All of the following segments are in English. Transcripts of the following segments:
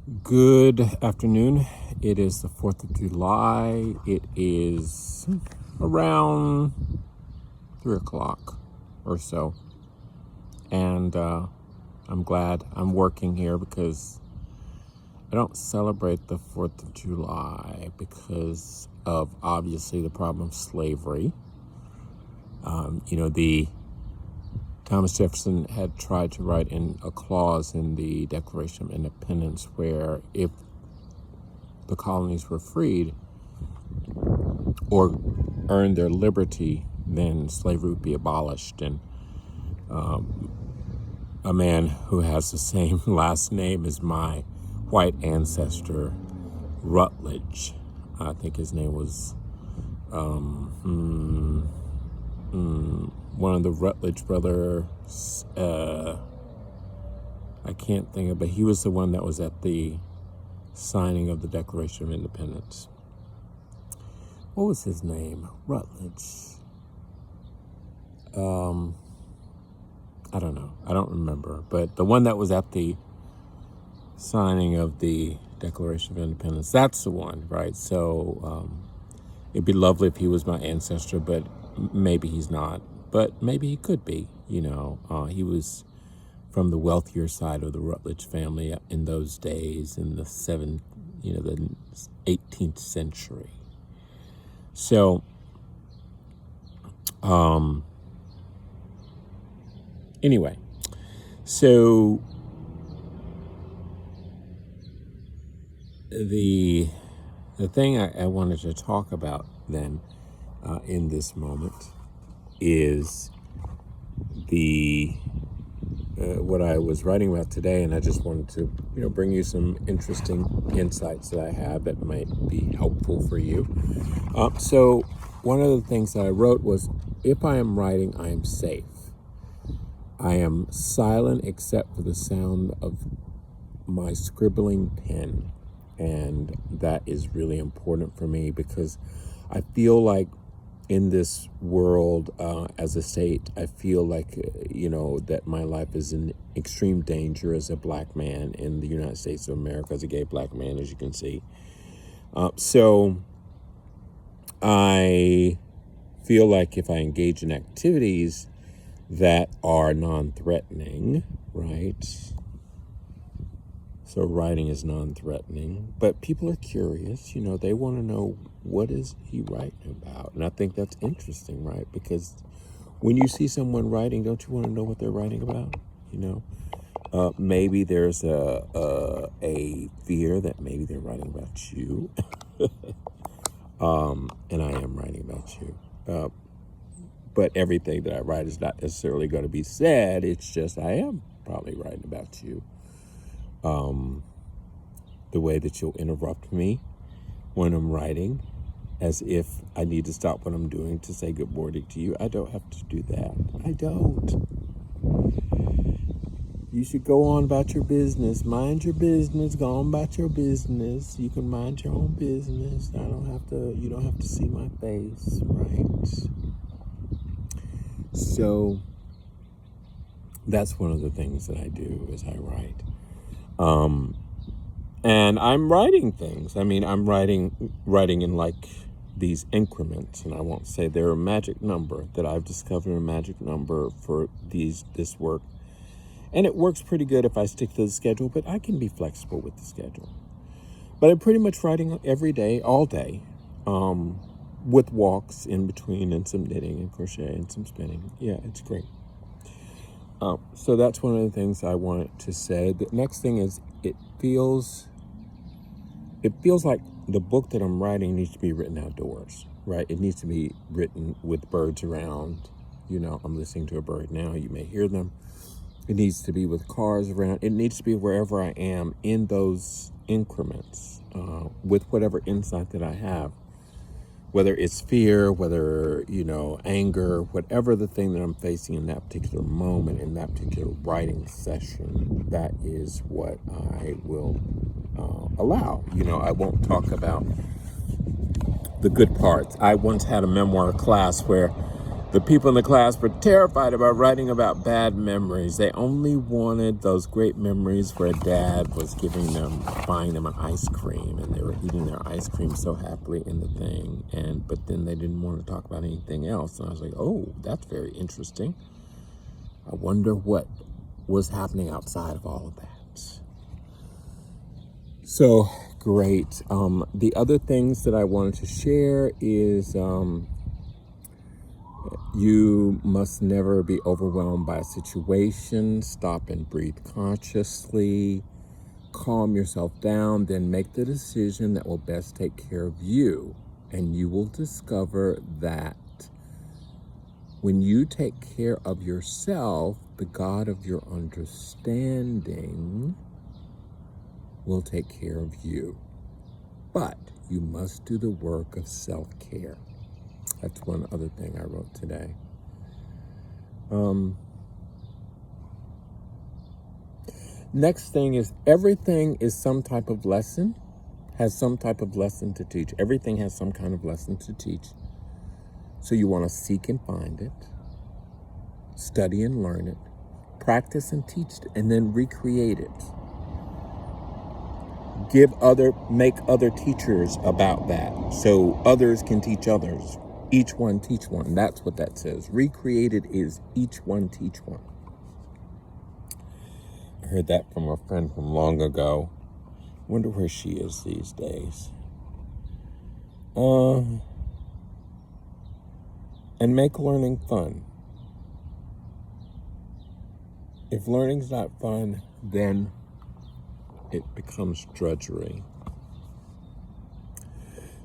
Good afternoon. It is the 4th of July. It is around 3 o'clock or so. And I'm glad I'm working here because I don't celebrate the 4th of July because of obviously the problem of slavery. The Thomas Jefferson had tried to write in a clause in the Declaration of Independence where if the colonies were freed or earned their liberty, then slavery would be abolished. And a man who has the same last name as my white ancestor, Rutledge, I think his name was one of the Rutledge brothers. I can't think of, but he was the one that was at the signing of the Declaration of Independence. What was his name? Rutledge. I don't know. I don't remember. But the one that was at the signing of the Declaration of Independence, that's the one, right? So it'd be lovely if he was my ancestor, but maybe he's not. But maybe he could be, He was from the wealthier side of the Rutledge family in those days in the 18th century. So, anyway, so the thing I wanted to talk about then in this moment is what I was writing about today, and I just wanted to bring you some interesting insights that I have that might be helpful for you. So one of the things that I wrote was, if I am writing, I am safe. I am silent except for the sound of my scribbling pen. And that is really important for me because I feel like in this world, as a state, I feel like, that my life is in extreme danger as a black man in the United States of America, as a gay black man, as you can see. So I feel like if I engage in activities that are non-threatening, right? So writing is non-threatening, but people are curious, they want to know, what is he writing about? And I think that's interesting, right? Because when you see someone writing, don't you want to know what they're writing about? Maybe there's a fear that maybe they're writing about you. And I am writing about you. But everything that I write is not necessarily going to be said. It's just I am probably writing about you. The way that you'll interrupt me when I'm writing, as if I need to stop what I'm doing to say good morning to you. I don't have to do that. I don't. You should go on about your business. Mind your business. Go on about your business. You can mind your own business. You don't have to see my face, right? So that's one of the things that I do is I write. And I'm writing things. I mean, I'm writing in like these increments, and I won't say they're a magic number, that I've discovered a magic number for this work. And it works pretty good if I stick to the schedule, but I can be flexible with the schedule. But I'm pretty much writing every day, all day, with walks in between and some knitting and crochet and some spinning. Yeah, it's great. So that's one of the things I wanted to say. The next thing is, it feels like the book that I'm writing needs to be written outdoors, right? It needs to be written with birds around. I'm listening to a bird now. You may hear them. It needs to be with cars around. It needs to be wherever I am in those increments, with whatever insight that I have, whether it's fear, whether, anger, whatever the thing that I'm facing in that particular moment, in that particular writing session, that is what I will allow. I won't talk about the good parts. I once had a memoir class where The people in the class were terrified about writing about bad memories. They only wanted those great memories where Dad was buying them an ice cream, and they were eating their ice cream so happily in the thing. But then they didn't want to talk about anything else. And I was like, oh, that's very interesting. I wonder what was happening outside of all of that. So great. The other things that I wanted to share is you must never be overwhelmed by a situation. Stop and breathe consciously. Calm yourself down, then make the decision that will best take care of you. And you will discover that when you take care of yourself, the God of your understanding will take care of you. But you must do the work of self-care. That's one other thing I wrote today. Next thing is everything is some type of lesson, has some type of lesson to teach. Everything has some kind of lesson to teach. So you want to seek and find it, study and learn it, practice and teach it, and then recreate it. Make other teachers about that so others can teach others. Each one teach one. That's what that says. Recreated is each one teach one. I heard that from a friend from long ago. Wonder where she is these days. And make learning fun. If learning's not fun, then it becomes drudgery.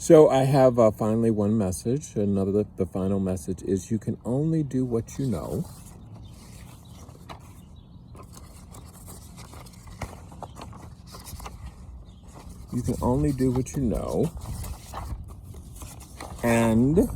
So I have finally one message. The final message is you can only do what you know. You can only do what you know. And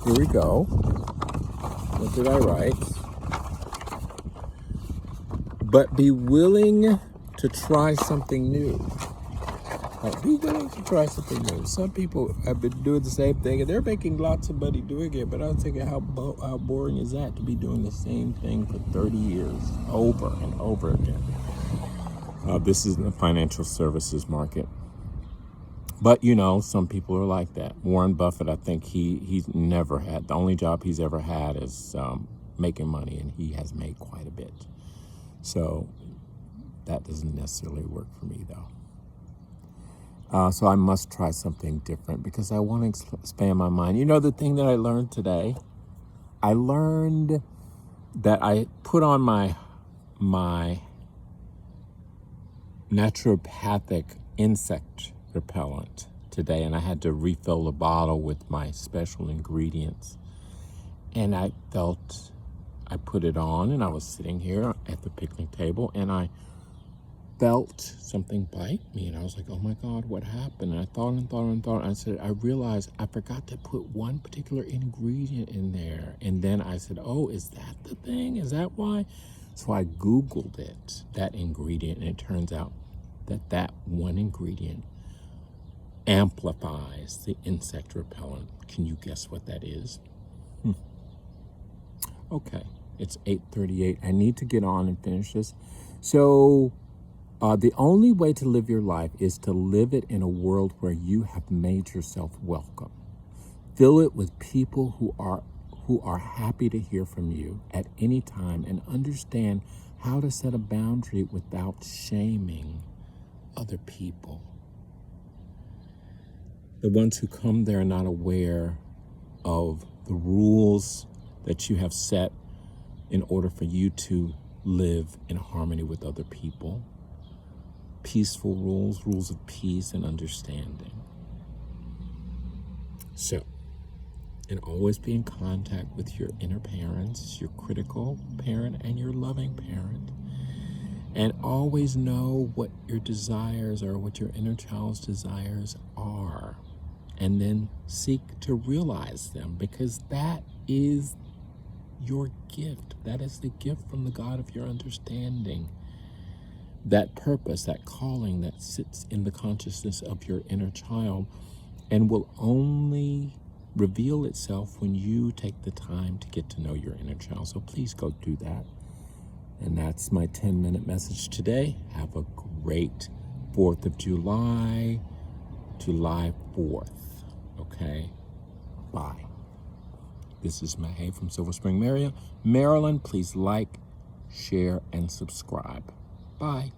here we go. What did I write? But be willing to try something new. Be willing to try something new. Some people have been doing the same thing, and they're making lots of money doing it, but I was thinking, how boring is that to be doing the same thing for 30 years, over and over again? This is the financial services market. But, some people are like that. Warren Buffett, I think he's never had, the only job he's ever had is making money, and he has made quite a bit. So that doesn't necessarily work for me, though. So I must try something different because I want to expand my mind. The thing that I learned today, I learned that I put on my naturopathic insect repellent today, and I had to refill the bottle with my special ingredients. And I put it on, and I was sitting here at the picnic table, and I felt something bite me, and I was like, oh my God, what happened? And I thought and thought and thought. I said, I realized I forgot to put one particular ingredient in there. And then I said, oh, is that the thing? Is that why? So I Googled it, that ingredient, and it turns out that one ingredient amplifies the insect repellent. Can you guess what that is? Okay, it's 8:38. I need to get on and finish this. So the only way to live your life is to live it in a world where you have made yourself welcome. Fill it with people who are happy to hear from you at any time and understand how to set a boundary without shaming other people. The ones who come there are not aware of the rules that you have set in order for you to live in harmony with other people. Peaceful rules of peace and understanding. So, and always be in contact with your inner parents, your critical parent and your loving parent. And always know what your desires are, what your inner child's desires are. And then seek to realize them, because that is your gift. That is the gift from the God of your understanding. That purpose, that calling that sits in the consciousness of your inner child and will only reveal itself when you take the time to get to know your inner child. So please go do that. And that's my 10-minute message today. Have a great 4th of July, July 4th. Okay? Bye. This is Mahet from Silver Spring, Maryland. Please like, share, and subscribe. Bye.